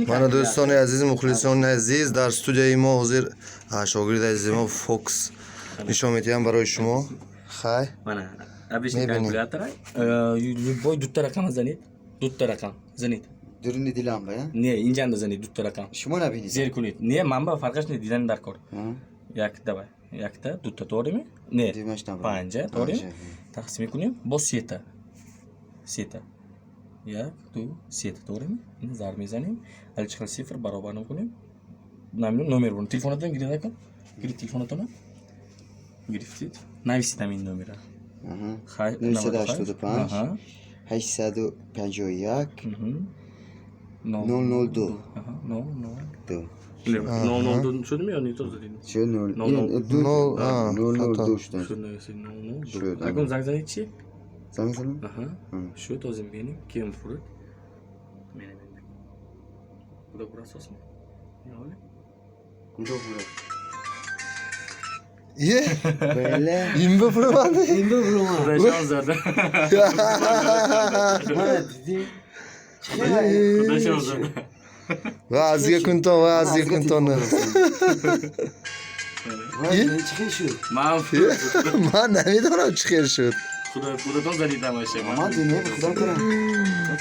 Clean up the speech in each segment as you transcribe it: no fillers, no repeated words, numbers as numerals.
من دوستان عزیز مخلصان عزیز در استودیوی ما حاضر شاگرد عزیز ما فوکس نشان میدیم برای شما خیر من обычный калькулятор любой دوتا رقم زنید دوتا رقم زنید درونی دیلم با نه اینجا اندازنید دوتا رقم شما نبینید زیر کنید نه منبع فرقش نه دیدن در کار یک دبای یک تا دوتا طوری نه دیمش نبود پنجه طوری تقسیم کنیم با سیتا یک دو سیتا طوری این زار میزنیم حالا چقدر صفر برابر نکنیم نمیدونم نمره برون تلفنتون گیرید کن گیرید تلفنتون گرفتید نویسیدم این نمره 985 851 002 دو نو شد میانی تو زدید چه نول نول دوشتن شد نویسید نو شد. اگه زنگ زنید چی؟ زنگ زنم شد از این بینیم کیم فرود میریم بودا برا ساس می یا حاله کجا بود یه بله این بفره من این ببرو من خدایشان زده من دیدی خدایشان زده وضعیه کنتان وضعیه کنتان چی شد من نمیدونم چی خیر شد خودتون زدید نماشه من دنیا به خدا کنم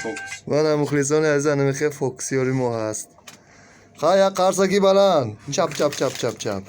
فوکس من مخلصان عزیز نمیخواه فوکسیاری ما هست خواهی قرصکی بلند چپ چپ چپ چپ چپ